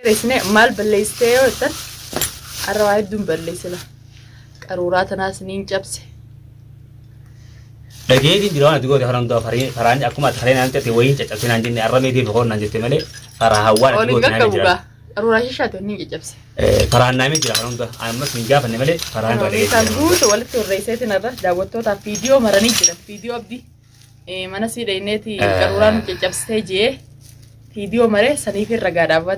رئيسنا مال بالليستي وتر الرواية دون بالليسلا قرورات ناس نين جبس لقيت ديران تقول هرم دا فرانج أكو ما تخلينا أنت توين تجسين عندنا الرمي دي بقول نجت ملء فرهوان تقول نعمل قرورات شات نين جبس فران نعمل جرا هرم دا أنا بس نجاب نعمل فران ده تقول ولا الرئيسات نرى دعوته تا فيديو مرني جرا فيديو أبدي ما نسي رينتي قروران جبس تيجي فيديو مرة سنيف الرجال أبد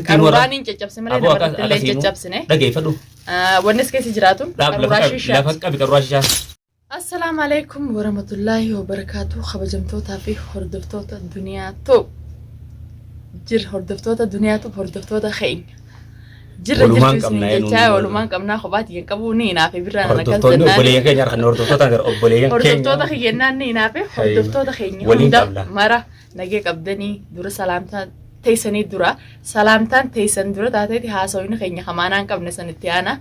قروران جبس مرة نمرة اللي جبس نه لقي فدو ونس كيس جراتون لا فك أبي قروران السلام عليكم ورحمة الله وبركاته خبجمتوتا في هردفتوتا الدنيا تو جر هردفتوتا الدنيا تو هردفتوتا خين جر جر ولمان كمنا خبات ينكبوني نافي برانا هردفتوتا بوليان كي نعرف هردفتوتا غير بوليان كي هردفتوتا خينا نافي هردفتوتا خين هندا مرة نجي قبضني دور سلامتا تيسني دورا سلامتان تيسن دورا تاتي هاسوين خين خمانا كمنا سنتيانا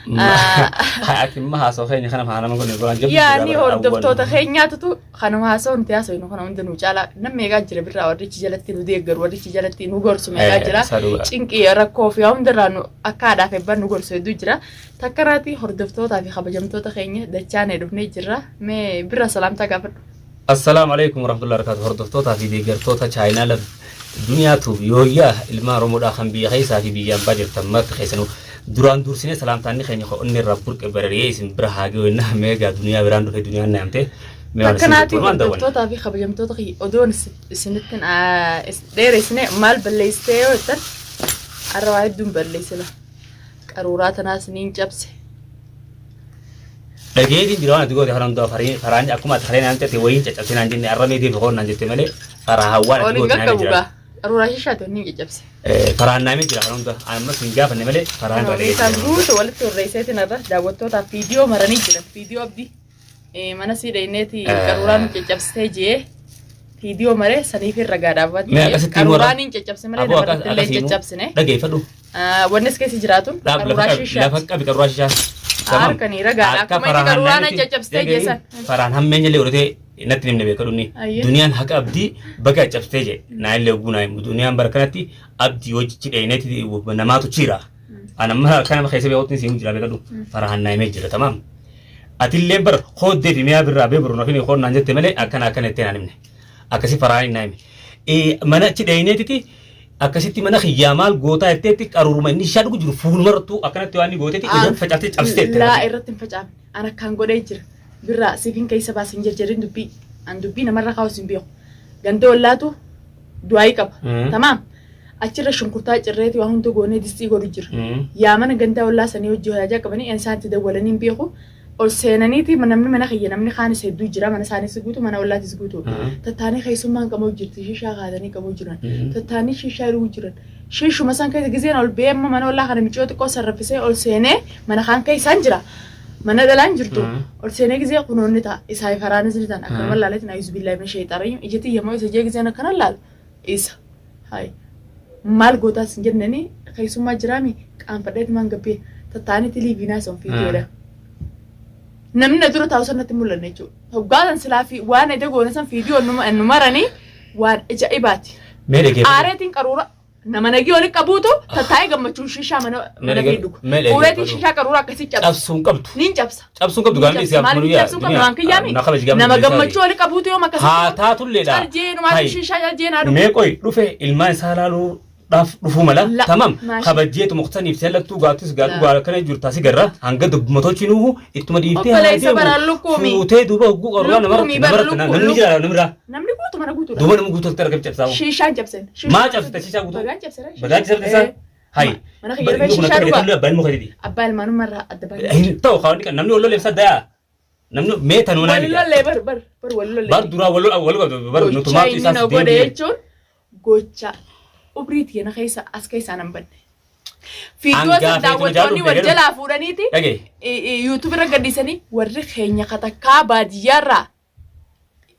أكيد ما هاسو خيني خنا معنا ما كنا نقول يعني هردفتوتا خينيا تتو خنا هاسو انتيا سوينو خنا من دنو جالا نميغا جرا برا وريتش جالتي نو ديغر وريتش جالتي نو غورسو ميغا جرا چينكي ركو في يوم درانو اكادا في بن غورسو دو جرا تكراتي هردفتوتا في خبجمتوتا خينيا دچانه دفني جرا مي برا سلامتا غفر السلام عليكم ورحمة الله وبركاته هردفتوتا في ديغر توتا چاينا ل دنيا تو يويا الما رمودا خنبي خيسا في بيان باجر تمت خيسنو duraan dursine salaamtaan keenya ko inni rabbur qabarariye isin bira haage wena meega duniyaa biraan dhufe duniyaan naamte kanaati hordoftoota fi kabajamtoota odoon isinitin dheeresne maal balleessitee yoo jettan arrawaa hedduun balleessina qaruuraa tanaas niin cabse dhageetiin diraan ati goote haram daa faraan akkuma ati hareen naamte wayin caccabsina anjinne arramee deebi hoon anjette malee faraa hawwaan ati goote naamte jira قرورة شات ونيجي جبسه فران نامي جرا هرم ده أنا بس نجاب نملة فران ده تقول ولا الرئيسات نرى دعوته تا فيديو مرني جرا فيديو أبدي ما نسي رينتي قرورة نيجي جبسه جيه فيديو مرة سنيف الرجال أبد قرورة نيجي جبسه مرة نمرة اللي جبسه نه ده كيف فدو ونس كيس جراتون قرورة شات لا فك أبي قرورة شات أركني رجال أكمل قرورة نيجي جبسه جيسان فران هم من اللي ورده نتنم نبي كلوني دنيا هك أبدي بقى جبستيجي نايل لوجونا دنيا بركناتي أبدي وجه عينتي ونماتو تشيرا أنا ما كان مخيسة بيوتني سيمون جرا بكدو فرحان نايمة جرا تمام أتيلين بر خود ده في مياه برابي برونا فيني خود نانجت تملي أكن التين أنا منه أكسي فرحان نايمة منا تشي عينتي تي أكسي تي منا خيامال غوتا إتتي أروما نيشاد كجرو فول مرتو أكن تواني غوتا تي إذا فجأتي جبستي لا إرتين فجأة أنا كان غودي برا سيفين كيسة بس نجرين دبي عن دبي نمرة خاوس نبيو جندو اللاتو دواي كاب تمام أشرة شنكرتا جريتي وهم تقولني دستي قولي جر يا من جندا ولا سنيو جوها جا كبني إنسان تدولني نبيو أو سنانيتي من خيّنا من خانة سيدو جرا من ساني سقوتو من ولا تسقوتو تتاني خيسو من كمو جرتي شيشة غادني كمو جران تتاني شيشة رو جران شيشو مثلا كي تجزين أو البيم من ولا خانة ميجوت كوسر رفسي أو سنة من خان كي سانجرا mana dalan jirtu orsene gize qunonni ta isay farane zirtan akmal lalet na yuz billahi min shaytan rajim ijeti yamo isje gize na kana lal isa hay mal gotas ngenneni khaysuma jirami qan fadet man gabe tatani televina son fiidioda namna duro tawsanati mulane ju hogadan silafi wana de gonasan fiidio numarani wan ajaibati aretin qarura nama nagi oli kabuto tatai gammachu shisha mana bidu ureti shisha karura kasi chapsa absun qabtu nin chapsa absun qabtu gamni siya kunu ya nama gammachu oli kabuto yo makasi ha tatul leda arjeen ma shisha arjeen adu me koy rufe ilma salalu daf rufu mala tamam khabajiyatu muqtanif selatu gatus gadu gara kana jurta si garra hanga dub motochinuhu ituma diite fute duba ugu qarwa namni jara namni gutu mana gutu duba nam gutu tarkab chapsa shisha chapsen ma chapsa shisha gutu bagan chapsa hay mana khayr shisha duba ban mukhadidi abbal manu marra adban hin taw khawni kan namni wallo lebsa daya namni me tanuna wallo bar wallo bar dura wallo bar nutuma isa de gocha وبريت يا نخيسة أسكيسة أنا مبني فيديو داوتوني وجلا فورانيتي يوتيوب رجع سني ورخ هي نكتا باديارا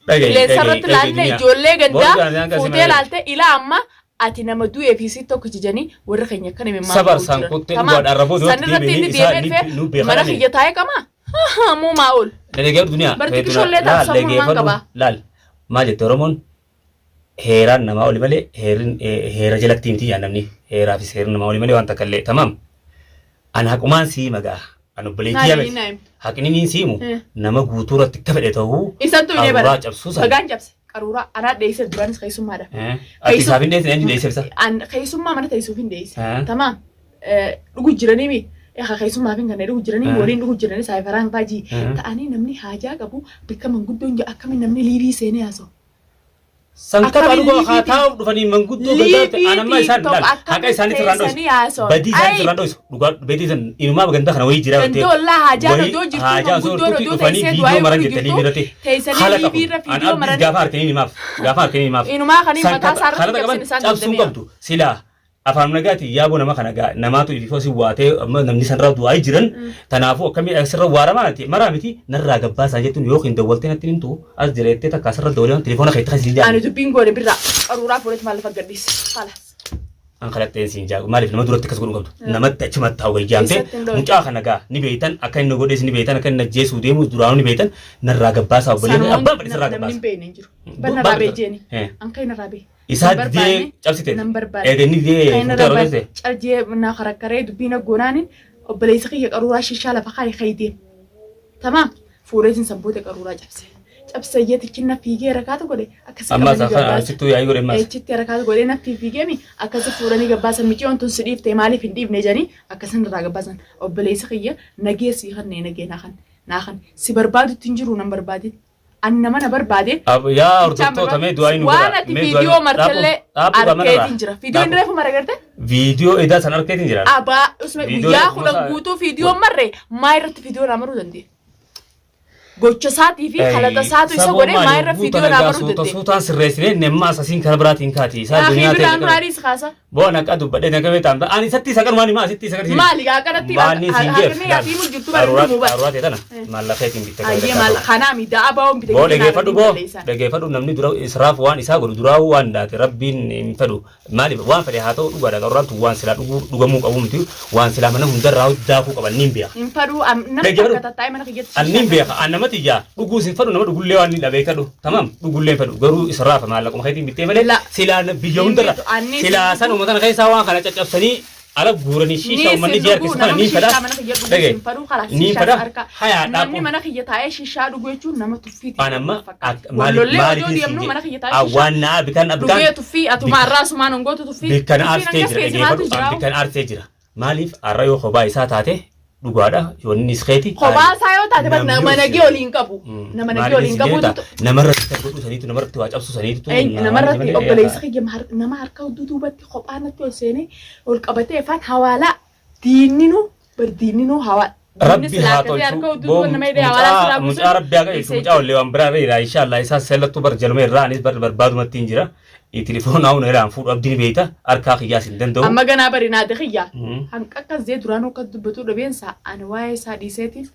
لسرت لانه جولة جندا فوتيل علته إلى أما أتينا مدو إفيسي تو كتجاني ورخ هي نكنا من ما صبر سانكوت تقول الربوز سنرتين دي مرخ يتاعي كما مو معقول للجيب الدنيا برتكشول لا لا ما جت رمون heeraan namaa oli malee heera jalatti miti yaadamni heeraa fi seerri namaa oli malee waan takka illee tamam an haqumaan sii magaa an obboleettii yaame haqni niin siimu nama guutuu irratti akka fedhe ta'uu qaruuraa cabsuusan bagaan cabse qaruuraa anaa dheessee duraanis keessummaadha ati isaaf hin dheessin eenyu dheessee bisa keessummaa mana teessuuf hin dheesse tamaam dhugu jiranii mi keessummaa fi kan dhugu jiranii waliin dhugu jiranii saayifaraan faajii ta'anii namni haajaa qabu bikka manguddoon akkamiin namni liibii seenee haasa'u. Sangkata aduga kataw dufani manguddo ganda anamma isan dal haka isani tirandos badi isan tirandos duga bedi isan imma ganda kana wi jira te Allah haja do jirtu manguddo do dufani video maran jette libirate khala video maran gafar kini maf inuma khani mata sar cabsun qabdu sila afaan nagaati yaabo nama kana namaatu ifosi waate namni sanraa du'aa jiran tanaafu akkami asirra waaramaati maramiti narraa gabbaasaa jettuun yoo hin dawwaltee natti hintu as jireettee takka asirra dawwalee telefoona kee taasisin jaa ani dubbiin goone birra qaruuraa fuudhee maal faggadhiis khalas an kalattee siin jaa maaliif nama duratti akkas godhu qabdu namatti achumatti haa wayyaamte mucaa kana gaa ni beeytan akka inni godhees ni beeytan akka inni ajjeesuu deemu duraanu ni beeytan narraa gabbaasaa obboleen abbaan badhiisa irraa gabbaasa namni beeyne jiru banna raabee jeeni an kai na raabee isa dee cabsite eedeni dee fuutarolese carjee na kharakare dubina goonaanin obboleessa kiyya qaruuraa shishaa lafa khaydeen tamaam fuureesin sabboota qaruuraa cabse yeetichi na fiigee rakaatu godhe akkasi amma sittuu yaa'ii godhe mas echitti rakaatu godhe na fiigee mi akkasi fuuranii gabbaasan micoon tun sidhiifte maaliif hin dhiifne janii akkasin irraa gabbaasan obboleessa kiyya nageessi kannee nagee naakan si barbaadutti hin jiru nan barbaadin anna mana barbaade yaa hordoftoota mee du'aa inni waan ati viidiyoo martallee arkeetiin jira viidiyoon reefu mara garte viidiyoo edaa san arkeetiin jira abaa usme guyyaa kudhan guutuu viidiyoo marre maa irratti viidiyoo namaruu dandeenye gocha isaatii fi kalata isaatu isa godhe maa irra viidiyoo namaruu dandeenye suutaan sirreessine nemma asasiin kana biraatiin kaati isaa duniyaa ta'e kan raariis kaasa boona akka dubbadhe nagamee taa'amta ani satti isa garmaani maa sitti isa garsiise maali gaa kanatti maanni siingeef yaatii mu jirtu bareedu mu baruraa ta'e tana maallaqeetiin bitte ayyee maal kanaa mi da'a baawon bitte boo dhageeffadhu namni dura israaf waan isaa godhu duraa waan daate rabbiin hin fedhu maaliif waan fedhe haa ta'u dhugaadha qaruuraan tun waan silaa dhugamuu qabu miti waan silaa mana hundarraa daakuu qaban niin beeka hin fedhu nama akka tattaa'e mana kiyyatti an niin beeka an namatti ijaa dhuguu sin fedhu nama dhugullee waan ni dhabeekadhu tamam dhugullee fedhu garuu israafa maallaquma keetiin bittee malee silaa biyya hundarra silaa san ummatan keessaa waan kana caccabsanii ala guuranii shisha uummanni ji'a keessa kana niin fedha dhage niin fedha hayaa namni mana kiyya taa'ee shishaa dhuguu jechuun nama tuffiiti anamma maaliif waan naa bikan dhugee tuffii atuma arraasumaan hongootu tuffii bikan aarsitee jira bikan aarsitee jira maaliif arra yoo kophaa isaa taate dhugaadha yoonni iskeeti kophaa isaa yoo taate nama nagee waliin qabu nama nagee waliin qabu namarratti godhu saniitu namarratti waa cabsu saniitu namarratti obboleessa kiyya nama harka hudduu duubatti kophaa natti ol seenee ol qabatee afaan hawaalaa diinninu hawaa rabbi haa tolchu mucaa rabbi haa qajeelchu mucaa ollee waan biraa reera inshaallah isaa sellattuu bar jaluma irraa anis barbaadumatti hin jira telefoon hauna iraan fuudhu abdiin beeyta harkaa kiyyaas hin danda'u amma ganaa bari naade kiyyaa hanqa akkas jee duraanuu akkas dubbatu dhabeensa ani waa'ee isaa dhiiseetiif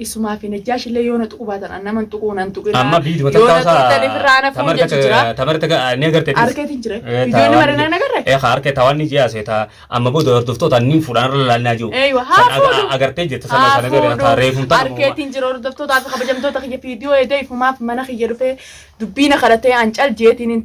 isumaa fi najjaashillee yoona tuqu baatan annaman tuquu nan tuqina amma biiduma tattaasaa tamarta ni agartee arkeetiin jira viidiyoonni marina nagarre harkee tawaan ni jiyaase ta amma booda hordoftoota niin fuudhaan irra laalnaa jiru agartee jirta sana gara reefum ta'a arkeetiin jira hordoftootaa fi kabajamtoota kiyya viidiyoo edee ifumaaf mana kiyya dhufee dubbiina kadhatee ancal jeetiin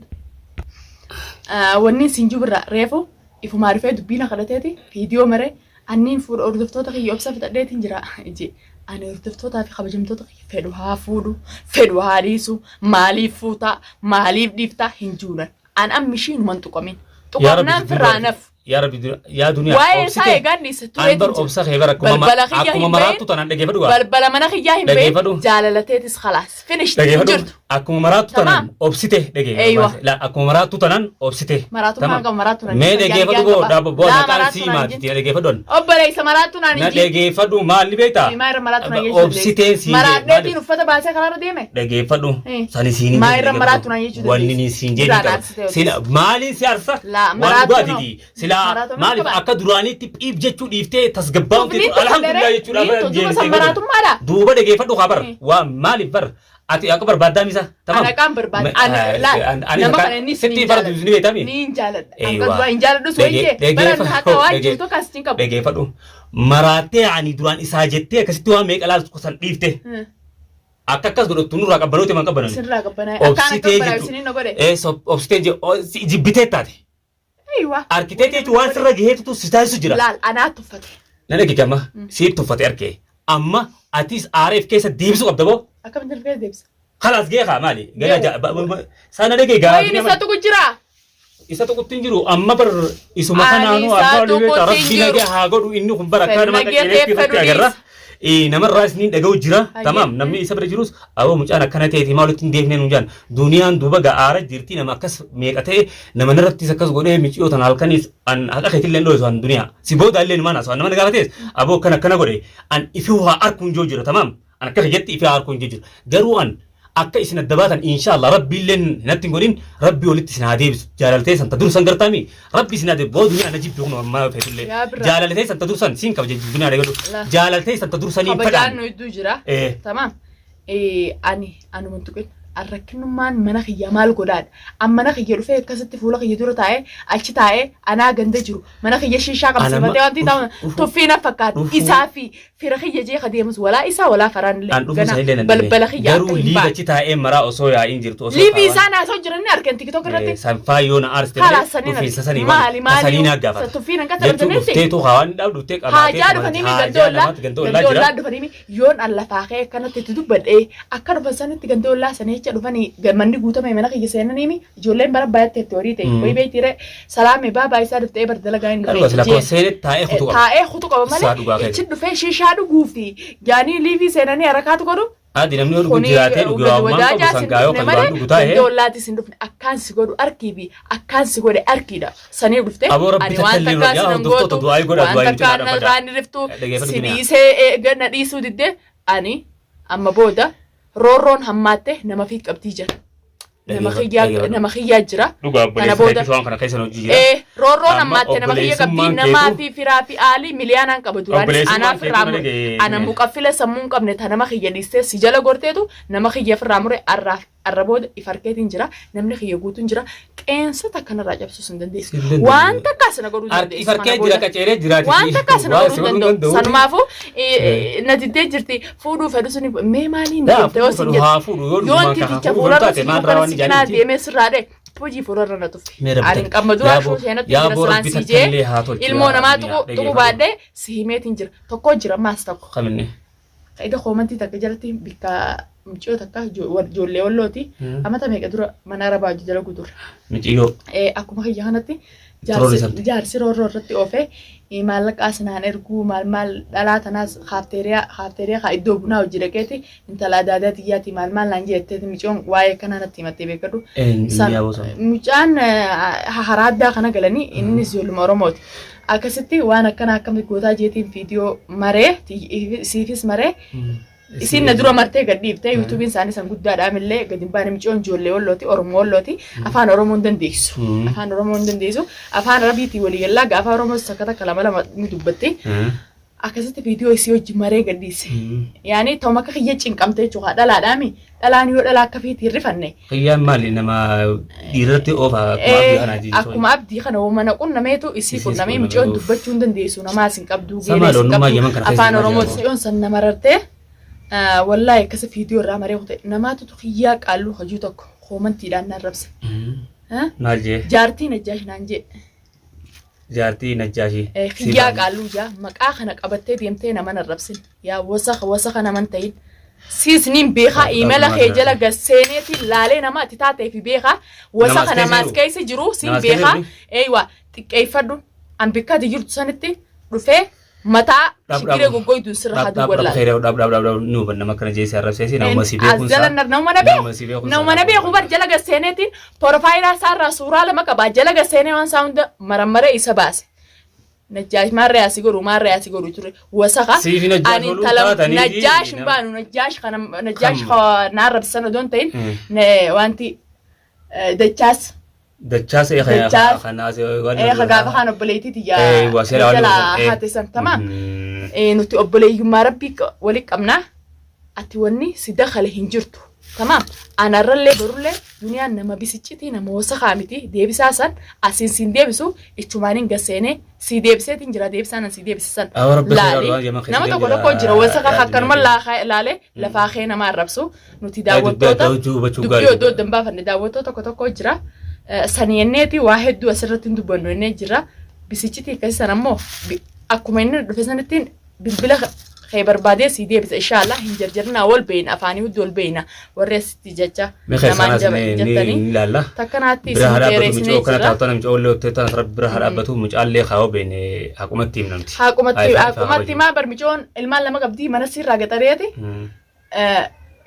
wanni siin jubirra reefu ifumaa dhufee dubbiina kadhateeti viidiyoo maree anniin fuudha hordoftoota kiyya obsa fixadheetiin jira ije ani hordoftootaa fi kabajamtoota kiyya fedhu haa fuudhu fedhu haa dhiisu maaliif fuutaa maaliif dhiiftaa hin juunan an ammishiinuman tuqamin tuqamnaan firraanaf yaa rabbi yaa duniyaa waa'ee isaa eegannis tureetiin obsa kee bara akkuma maraattu tanaan dhageeffadhu balbala mana kiyyaa hin beeku jaalalateetis khalaas finish dhageeffadhu akkuma maraattu tanaan obsite dhageeffadhu akkuma maraattu tanaan obsite maraattu maan kan maraattu mee dhageeffadhu boo dhaabbo boo naqaan sii maati dhageeffadhu obboleessa maraattu naan na dhageeffadhu maal beektaa maayirra maraattu naan jechuudha obsite sii maraadheetiin uffata baasee karaarra deeme dhageeffadhu sani siin maayirra maraattu naan jechuudha wanni ni siin jedhi sila maaliin si arsa waan dhugaatiti sila maaliif akka duraaniitti dhiib jechuu dhiiftee tasgabbaa'u ta'e alhamdulillah jechuudha duuba dhageeffadhu haa bara waan maaliif bara ati akka barbaaddaa misa tamam ana kan barbaad nama kana inni sitti bara duusni beetami ni jaaladha akka dura hin jaaladhu soyye bara akka waan jirtu kastiin qabu dhageeffadhu maraatee ani duraan isaa jettee akkasitti waan meeqa laaltu san dhiifte akkas godhatu nurraa qabbanooti man qabbanan Sirraa qabbanaa. Akkaan akka baraabsiniin na godhe. obsitee jibbitee taate Aywa. arkiteektii waan sirra gaheetu si taasisu jira Laal anaa tuffate. nana gigama si tuffate arkee amma atis aareef keessa deebisuu qabda boo Akkamitti rifeensa deebisa? خلاص جيها مالي قال سنة دقيقة Wayin isa tuqu jira. isa tokkotti jiru amma bar isuma kanaanu abbaa lubeeta rabbi nagee haa godhu inni kun bara kana maka qeereetti agarra namarraa isiniin dhaga'u jira tamam namni isa bira jirus aboo mucaan akkana ta'eeti maalitti hin deefnee nu jaan duniyaan duuba ga'aara jirti nama akkas meeqa ta'e nama narrattis akkas godhee miciyoo tan halkanis an haqa keetillee dho'isu an duniyaa si booda illee numaan asoo nama nagaafatees aboo akkana godhe an ifi waa arkuun joo jira tamam an akka jetti ifi arkuun joo jira garuu an akka isin addabaatan inshallah rabbi illeen natti godhin rabbi walitti isin haa deebisu jaalaltee santa dursan gartaami rabbi isin haa deebisu boo duniyaa najib beeknu amma feetillee jaalaltee santa dursan siin qaba jechuun duniyaa dhagadu jaalaltee santa dursanii fadhaan kabajaan nu iddoo jira tamam ani muntuqin arrakkinummaan mana kiyya maal godhaadha amma mana kiyya dhufee akkasitti fuula kiyya dura taa'ee achi taa'ee anaa ganda jiru mana kiyya shishaa qabsiifatee wanti ta'u tuffiina fakkaatu isaa fi fira kiyya jeeqa deemus walaa isaa walaa faraan illee balbala kiyya garuu liiva achi taa'ee maraa osoo yaa'iin jirtu osoo liivi isaa naasoo jiranni argan tiktok irratti sanfaayoon aarstee dhufiinsa sanii maali nagaafa tuffiina akka taphatanii dhufteetu hawaan dhaab dhuftee qabaatee haajaa dhufanii gandoollaa dhufanii yoon allafaaqee akkanatti itti dubbadhee akka dhufan sanitti gandoollaa sanii dhufanii manni guutame mana kiyya seenaniimi ijoolleen bara baay'aatti itti horii ta'e horii beeytiire salaame baabaa isaa dhuftee bar dalagaa hin dhufee taa'ee kutu qaba malee ichi dhufee shishaa dhuguu fi jaanii liivii seenanii harakaatu godhu adi namni dhugu jiraatee dhugu waan qabu sangaayoo kan waan dhugu taa'ee dollaati sin dhufne akkaan si godhu arkii fi akkaan si godhe arkiidha sanii dhufte ani waan takkaa sinan gootu waan takkaa narraan riftu si dhiisee ganna dhiisuu didde ani amma booda roorroon hammaatte nama fi qabdii jira nama xiyyaa jira kana booda roorroon hammaatte nama xiyya qabdii namaa fi firaa fi aalii miliyaanaan qaba duraan anaaf irraa ana muqaffila sammuu hin qabne ta nama xiyya dhiistee si jala gorteetu nama xiyya firraa mure arra booda ifarkeetiin jira namni xiyya guutuun jira qeensota kanarraa cabsuus hin dandeessu waan takkaa sana godhuu dandeessu ifarkee jira qaceeree jiraati waan takkaa sana godhuu danda'u sanumaafuu na diddee jirti fuudhuu fedhu suni mee maaliin deemte yoo sin jedhu yoon titicha fuularra si dukkana si cinaa deemee sirraa dhee hojii fuularra na tuffe ani qabma duraa shuu seenatti jira siraan si jee ilmoo namaa tuqu baadhee si himeetiin jira tokko jira maas tokko qaida koomantii takka jalatti bikka miciyoo takka ijoollee wallooti amata meeqa dura mana arabaa jala gudura miciyoo akkuma kiyya kanatti jaarsi roorroo irratti oofee maallaqaa sanaan erguu maal dhalaa tanaas kaafteeriyaa kaa iddoo bunaa hojii dhaqeeti intala adaadaa xiyyaati maal naan jetteeti micoon waa'ee kanaa natti himattee beekadhu mucaan haraaddaa kana galanii innis ijoolluma oromooti akkasitti waan akkana akkamitti gootaa jeetiin viidiyoo maree siifis maree isin na dura martee gadhiifte yuutuubiin isaanii san guddaadhaamillee gadi baane micoon ijoollee wallooti oromoo wallooti afaan oromoo hin dandeessu afaan arabiitii waliigallaa gaafa oromoo takka takka lama ni dubbatti akkasitti viidiyoo isii hojii maree gadhiise yaani ta'uma akka kiyya cinqamte jechuudha dhalaadhaami dhalaan yoo dhalaa akka fiitii rifanne kiyyaan maali nama dhiirratti oofa akkuma abdii kana mana qunnameetu isii qunnamee micoon dubbachuu hin dandeessu namaas hin qabduu geeles hin qabdu afaan oromoo yoon san nama rartee wallahi akkasa viidiyoo irraa maree kute namaatu kiyyaa qaalluu hojii tokko koomantiidhaan naan rabse maal jee jaartii najjaash naan jee jaartii najjaashi kiyyaa qaalluu jaa maqaa kana qabattee deemtee nama nan rabsin yaa wasa naman ta'in siisniin beekaa iimala kee jala gasseeneetiin laalee nama ati taatee fi beekaa wasa kana maas keessa jiru siin beekaa eeywa xiqqeeffadhu an bikka ati jirtu sanitti dhufee mataa shigiree goggoytuun sirra haa duwwallaa. Nu banna makkana jeesee arrabseesi nama si beekumsa. Azzalan nama na beeku bar jala gasseeneetiin porofaayilaa isaarraa suuraa lama qabaa jala gasseenee waan isaa hunda marammaree isa baase. Najjaash maarree asii godhu ture wasaka ani talam najjaash baanu najjaash kana arrabsan odoon ta'in wanti dachaas. Dachaas khanaas gaafa kan obboleettiiti yaa jala haate san tamam nuti obboleeyyummaa rabbii wali qabnaa ati wanni si dakhale hin jirtu تمام أنا رلّي برولّي دنيا نما بيسيتشتي نما وسخة متي ديبساسن أسين ديبسو إتشومانين قسيني سي ديبساتين جرا ديبسانا سي ديبسسن لالي نما تقول لك جرا وسخة حكر من لالي لفاخينا ما ربسو نتي داوتوتا دكيو دو دمبا فن داوتوتا كتوكو جرا سنينيتي واحد دو أسرتين دبنو نجرا بيسيتشتي كيسان أمو أكمين رفسنتين بالبلا خيبر بعدين سيدي بس إن شاء الله هنجرجرنا أول بين أفاني ودول بينا ورئيس تجاجة نمان جتني لا لا تكناتي سيدي كنا تعطونا مش أول تتا رب برهر أبته مش قال لي خاو بين حكومة تيم نمتي حكومة ما برمجون المال لما قبدي ما نصير راجع ترياتي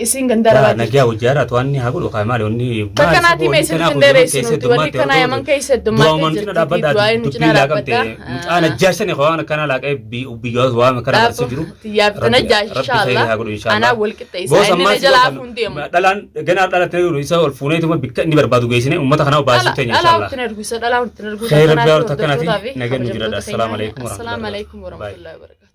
إسين جندرة بعد نجيا وجارة تواني هقول وقايمة لوني تكناتي ما يصير جندرة إسين تولي كنا يمن كيس دوما كنا دابا دبي لاقمت أنا جاشني خوانا كنا لاقي بيجوز وام كنا سجرو تيابتنا جاش إن شاء الله أنا أقول كده إذا إني نجلا فنديم دلان جنا دلنا تقول إذا الفوني تما بيك نبر بعدو جيسني أمة خنا وباسي تاني إن شاء الله تنرجس خير بيار تكناتي نجن نجرا السلام عليكم ورحمة الله وبركاته.